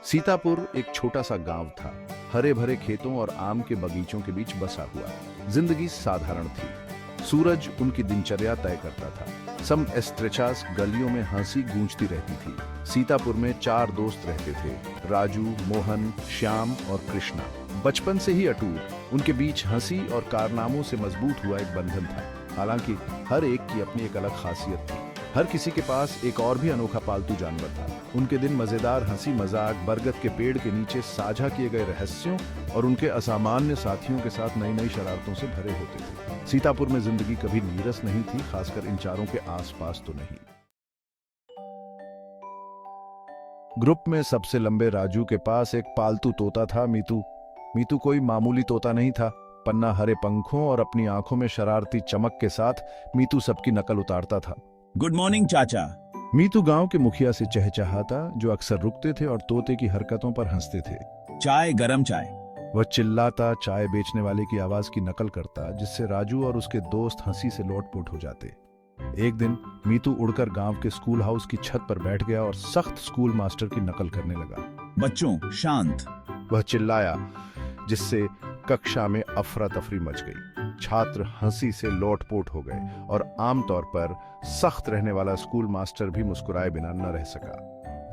सीतापुर एक छोटा सा गांव था, हरे भरे खेतों और आम के बगीचों के बीच बसा हुआ। जिंदगी साधारण थी। सूरज उनकी दिनचर्या तय करता था। सम एस्ट्रेचास गलियों में हंसी गूंजती रहती थी। सीतापुर में 4 दोस्त रहते थे, राजू, मोहन, श्याम और कृष्णा। बचपन से ही अटूट उनके बीच हंसी और कारनामों से मजबूत हुआ एक बंधन था। हालांकि हर एक की अपनी एक अलग खासियत थी। हर किसी के पास एक और भी अनोखा पालतू जानवर था। उनके दिन मजेदार हंसी मजाक, बरगद के पेड़ के नीचे साझा किए गए रहस्यों और उनके असामान्य साथियों के साथ नई नई शरारतों से भरे होते थे। सीतापुर में जिंदगी कभी नीरस नहीं थी, खासकर इन चारों के आसपास तो नहीं। ग्रुप में सबसे लंबे राजू के पास एक पालतू तोता था, मीतू। मीतू कोई मामूली तोता नहीं था। पन्ना हरे पंखों और अपनी आंखों में शरारती चमक के साथ मीतू सबकी नकल उतारता था। गुड मॉर्निंग चाचा। मीतू गांव के मुखिया से चहचहाता, जो अक्सर रुकते थे और तोते की हरकतों पर हंसते थे। चाय, गरम चाय। वह चिल्लाता, चाय बेचने वाले की आवाज की नकल करता, जिससे राजू और उसके दोस्त हंसी से लोटपोट हो जाते। एक दिन मीतू उड़कर गांव के स्कूल हाउस की छत पर बैठ गया और सख्त स्कूल मास्टर की नकल करने लगा। बच्चों शांत। वह चिल्लाया, जिससे कक्षा में अफरा तफरी मच गई। छात्र हंसी से लोटपोट हो गए और आमतौर पर सख्त रहने वाला स्कूल मास्टर भी मुस्कुराए बिना न रह सका।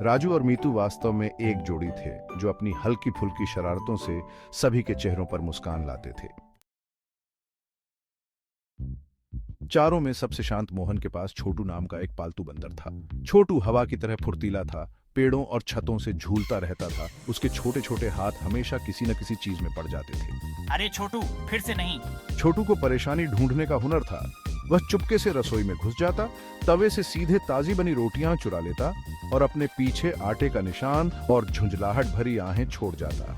राजू और मीतू वास्तव में एक जोड़ी थे, जो अपनी हल्की फुल्की शरारतों से सभी के चेहरों पर मुस्कान लाते थे। चारों में सबसे शांत मोहन के पास छोटू नाम का एक पालतू बंदर था। छोटू हवा की तरह फुर्तीला था, पेड़ों और छतों से झूलता रहता था। उसके छोटे छोटे हाथ हमेशा किसी न किसी चीज में पड़ जाते थे। अरे छोटू, फिर से नहीं। छोटू को परेशानी ढूंढने का हुनर था। वह चुपके से रसोई में घुस जाता, तवे से सीधे ताजी बनी रोटियां चुरा लेता और अपने पीछे आटे का निशान और झुंझलाहट भरी आहें छोड़ जाता।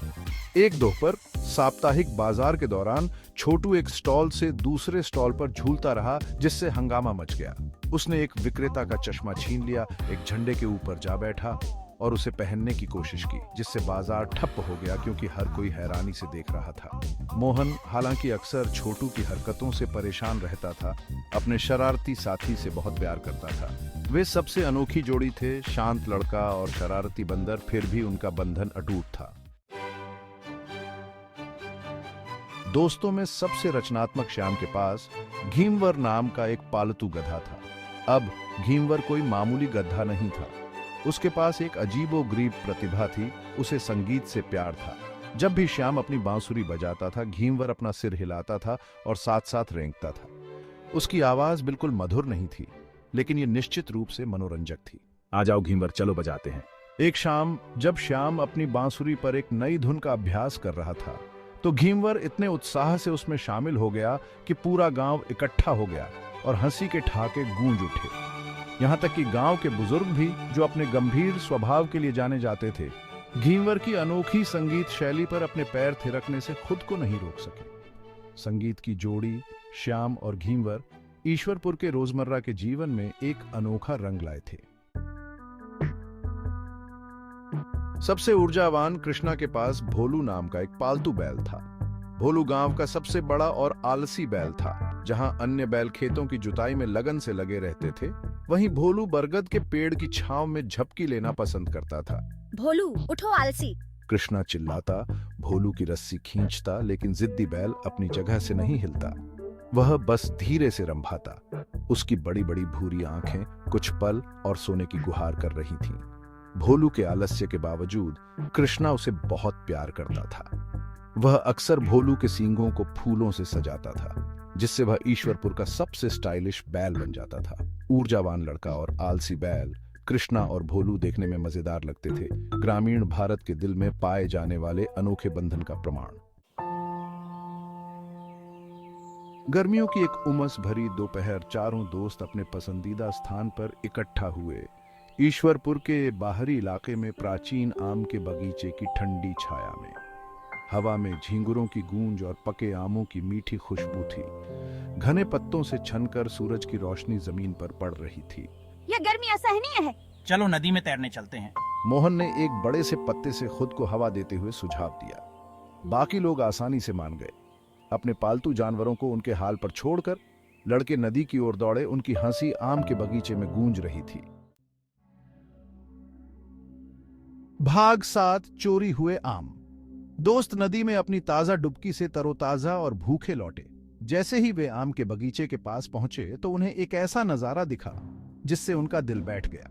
एक दोपहर साप्ताहिक बाजार के दौरान छोटू एक स्टॉल से दूसरे स्टॉल पर झूलता रहा, जिससे हंगामा मच गया। उसने एक विक्रेता का चश्मा छीन लिया, एक झंडे के ऊपर जा बैठा और उसे पहनने की कोशिश की, जिससे बाजार ठप्प हो गया, क्योंकि हर कोई हैरानी से देख रहा था। मोहन, हालांकि अक्सर छोटू की हरकतों से परेशान रहता था, अपने शरारती साथी से बहुत प्यार करता था। वे सबसे अनोखी जोड़ी थे, शांत लड़का और शरारती बंदर, फिर भी उनका बंधन अटूट था। दोस्तों में सबसे रचनात्मक श्याम के पास घीमवर नाम का एक पालतू गधा था। अब घीमवर कोई मामूली गधा नहीं था। उसके पास एक अजीबोगरीब प्रतिभा थी। उसे संगीत से प्यार था। जब भी श्याम अपनी बांसुरी बजाता था, घीमवर अपना सिर हिलाता था और साथ साथ रेंगता था। उसकी आवाज बिल्कुल मधुर नहीं थी, लेकिन यह निश्चित रूप से मनोरंजक थी। आ जाओ घीमवर, चलो बजाते हैं। एक शाम जब श्याम अपनी बांसुरी पर एक नई धुन का अभ्यास कर रहा था, तो घीमवर इतने उत्साह से उसमें शामिल हो गया कि पूरा गांव इकट्ठा हो गया और हंसी के ठहाके गूंज उठे। यहां तक कि गांव के बुजुर्ग भी, जो अपने गंभीर स्वभाव के लिए जाने जाते थे, घीमवर की अनोखी संगीत शैली पर अपने पैर थिरकने से खुद को नहीं रोक सके। संगीत की जोड़ी श्याम और घीमवर ईश्वरपुर के रोजमर्रा के जीवन में एक अनोखा रंग लाए थे। सबसे ऊर्जावान कृष्णा के पास भोलू नाम का एक पालतू बैल था। भोलू गांव का सबसे बड़ा और आलसी बैल था। जहां अन्य बैल खेतों की जुताई में लगन से लगे रहते थे, वहीं भोलू बरगद के पेड़ की छांव में झपकी लेना पसंद करता था। भोलू उठो आलसी। कृष्णा चिल्लाता, भोलू की रस्सी खींचता, लेकिन जिद्दी बैल अपनी जगह से नहीं हिलता। वह बस धीरे से रंभाता। उसकी बड़ी बड़ी भूरी आंखें कुछ पल और सोने की गुहार कर रही थीं। भोलू के आलस्य के बावजूद कृष्णा उसे बहुत प्यार करता था। वह अक्सर भोलू के सींगों को फूलों से सजाता था, जिससे वह ईश्वरपुर का सबसे स्टाइलिश बैल बन जाता था। ऊर्जावान लड़का और आलसी बैल, कृष्णा और भोलू देखने में मजेदार लगते थे। ग्रामीण भारत के दिल में पाए जाने वाले अनोखे बंधन का प्रमाण। गर्मियों की एक उमस भरी दोपहर, चारों दोस्त अपने पसंदीदा स्थान पर इकट्ठा हुए। ईश्वरपुर के बाहरी इलाके में प्राचीन आम के बगीचे की ठंडी छाया में हवा में झींगुरों की गूंज और पके आमों की मीठी खुशबू थी। घने पत्तों से छनकर सूरज की रोशनी जमीन पर पड़ रही थी। यह गर्मी असहनीय है। चलो नदी में तैरने चलते हैं। मोहन ने एक बड़े से पत्ते से खुद को हवा देते हुए सुझाव दिया। बाकी लोग आसानी से मान गए। अपने पालतू जानवरों को उनके हाल पर छोड़कर लड़के नदी की ओर दौड़े। उनकी हंसी आम के बगीचे में गूंज रही थी। भाग 7 चोरी हुए आम। दोस्त नदी में अपनी ताजा डुबकी से तरोताजा और भूखे लौटे। जैसे ही वे आम के बगीचे के पास पहुंचे तो उन्हें एक ऐसा नजारा दिखा जिससे उनका दिल बैठ गया।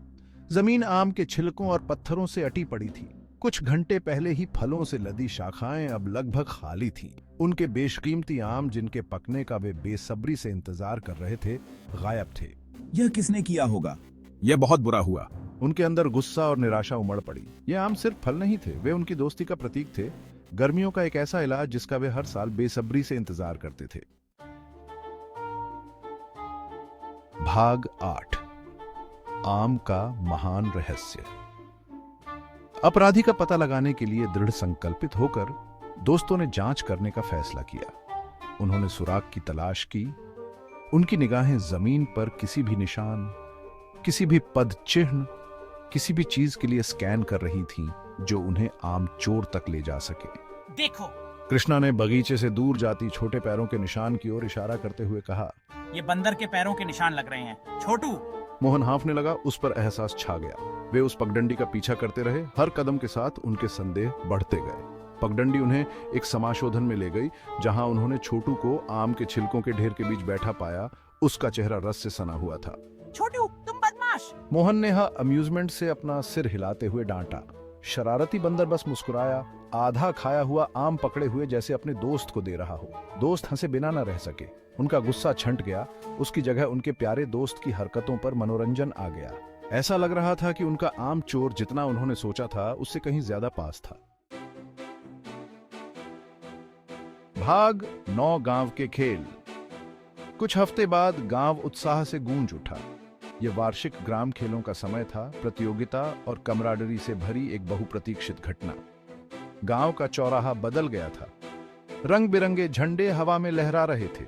जमीन आम के छिलकों और पत्थरों से अटी पड़ी थी। कुछ घंटे पहले ही फलों से लदी शाखाएं अब लगभग खाली थीं। उनके बेशकीमती आम जिनके पकने का वे बेसब्री से इंतजार कर रहे थे, गायब थे। यह किसने किया होगा? यह बहुत बुरा हुआ। उनके अंदर गुस्सा और निराशा उमड़ पड़ी। ये आम सिर्फ फल नहीं थे, वे उनकी दोस्ती का प्रतीक थे, गर्मियों का एक ऐसा इलाज जिसका वे हर साल बेसब्री से इंतजार करते थे। भाग 8 आम का महान रहस्य। अपराधी का पता लगाने के लिए दृढ़ संकल्पित होकर दोस्तों ने जांच करने का फैसला किया। उन्होंने सुराग की तलाश की। उनकी निगाहें जमीन पर किसी भी निशान, किसी भी पद चिन्ह, किसी भी चीज के लिए स्कैन कर रही थीं जो उन्हें आम चोर तक ले जा सके। देखो, कृष्णा ने बगीचे से दूर जाती छोटे पैरों के निशान की ओर इशारा करते हुए कहा। ये बंदर के पैरों के निशान लग रहे हैं। छोटू, मोहन हाँफने लगा। उस पर एहसास छा गया। वे उस पगडंडी का पीछा करते रहे। हर कदम के साथ उनके संदेह बढ़ते गए। पगडंडी उन्हें एक समाशोधन में ले गई जहां उन्होंने छोटू को आम के छिलकों के ढेर के बीच बैठा पाया। उसका चेहरा रस से सना हुआ था। छोटू, तुम बदमाश। मोहन ने अम्यूजमेंट से अपना सिर हिलाते हुए डांटा। शरारती बंदर बस मुस्कुराया, आधा खाया हुआ आम पकड़े हुए जैसे अपने दोस्त को दे रहा हो। दोस्त हंसे बिना न रह सके। उनका गुस्सा छंट गया। उसकी जगह उनके प्यारे दोस्त की हरकतों पर मनोरंजन आ गया। ऐसा लग रहा था कि उनका आम चोर जितना उन्होंने सोचा था उससे कहीं ज्यादा पास था। भाग 9 गांव के खेल। कुछ हफ्ते बाद गांव उत्साह से गूंज उठा। यह वार्षिक ग्राम खेलों का समय था। प्रतियोगिता और कमराडरी से भरी एक बहुप्रतीक्षित घटना। गांव का चौराहा बदल गया था। रंग बिरंगे झंडे हवा में लहरा रहे थे।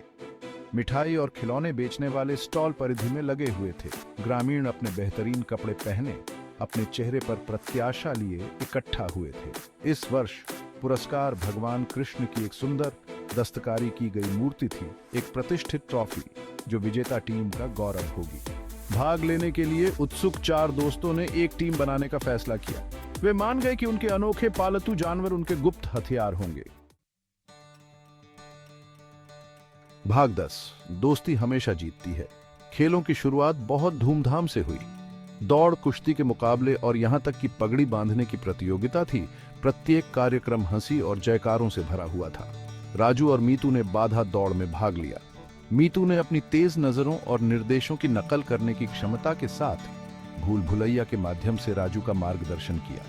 मिठाई और खिलौने बेचने वाले स्टॉल परिधि में लगे हुए थे। ग्रामीण अपने बेहतरीन कपड़े पहने, अपने चेहरे पर प्रत्याशा लिए इकट्ठा हुए थे। इस वर्ष पुरस्कार भगवान कृष्ण की एक सुंदर दस्तकारी की गई मूर्ति थी, एक प्रतिष्ठित ट्रॉफी जो विजेता टीम का गौरव होगी। भाग लेने के लिए उत्सुक 4 दोस्तों ने एक टीम बनाने का फैसला किया। वे मान गए कि उनके अनोखे पालतू जानवर उनके गुप्त हथियार होंगे। भाग 10 दोस्ती हमेशा जीतती है। खेलों की शुरुआत बहुत धूमधाम से हुई। दौड़, कुश्ती के मुकाबले और यहां तक कि पगड़ी बांधने की प्रतियोगिता थी। प्रत्येक कार्यक्रम हंसी और जयकारों से भरा हुआ था। राजू और मीतू ने बाधा दौड़ में भाग लिया। मीतू ने अपनी तेज नजरों और निर्देशों की नकल करने की क्षमता के साथ भूल भुलैया के माध्यम से राजू का मार्गदर्शन किया,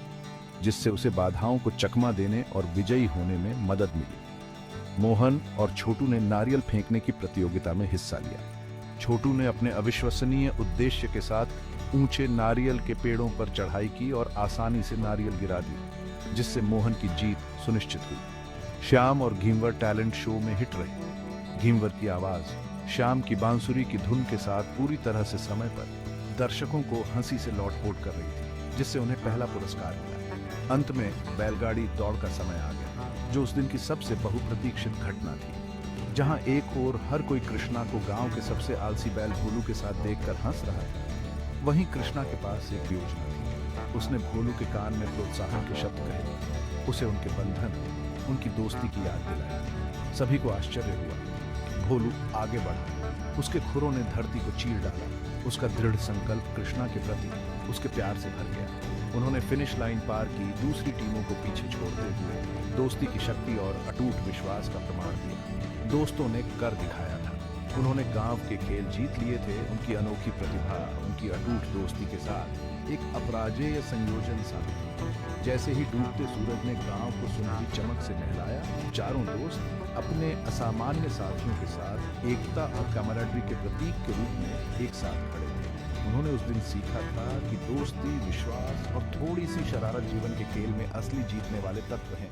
जिससे उसे बाधाओं को चकमा देने और विजयी होने में मदद मिली। मोहन और छोटू ने नारियल फेंकने की प्रतियोगिता में हिस्सा लिया। छोटू ने अपने अविश्वसनीय उद्देश्य के साथ ऊंचे नारियल के पेड़ों पर चढ़ाई की और आसानी से नारियल गिरा दी, जिससे मोहन की जीत सुनिश्चित हुई। श्याम और घींवर टैलेंट शो में हिट रहे। घींवर की आवाज श्याम की बांसुरी की धुन के साथ पूरी तरह से समय पर दर्शकों को हंसी से लौटपोट कर रही थी, जिससे उन्हें पहला पुरस्कार मिला। अंत में बैलगाड़ी दौड़ का समय आ गया, जो उस दिन की सबसे बहुप्रतीक्षित घटना थी। जहां एक ओर हर कोई कृष्णा को गांव के सबसे आलसी बैल भोलू के साथ देखकर हंस रहा था, वहीं कृष्णा के पास एक योजना थी। उसने भोलू के कान में प्रोत्साहन के शब्द कहे, उसे उनके बंधन, उनकी दोस्ती की याद दिलाई। सभी को आश्चर्य हुआ। भोलू आगे बढ़ा। उसके खुरों ने धरती को चीर डाला। उसका दृढ़ संकल्प कृष्णा के प्रति उसके प्यार से भर गया। उन्होंने फिनिश लाइन पार की, दूसरी टीमों को पीछे छोड़ते हुए दोस्ती की शक्ति और अटूट विश्वास का प्रमाण दिया। दोस्तों ने कर दिखाया था। उन्होंने गांव के खेल जीत लिए थे। उनकी अनोखी प्रतिभा, उनकी अटूट दोस्ती के साथ एक अपराजेय संयोजन साबित हुआ। जैसे ही डूबते सूरज ने गांव को सुनहरी चमक से नहलाया, चारों दोस्त अपने असामान्य साथियों के साथ एकता और कमराडरी के प्रतीक के रूप में एक साथ खड़े थे। उन्होंने उस दिन सीखा था कि दोस्ती, विश्वास और थोड़ी सी शरारत जीवन के खेल में असली जीतने वाले तत्व हैं।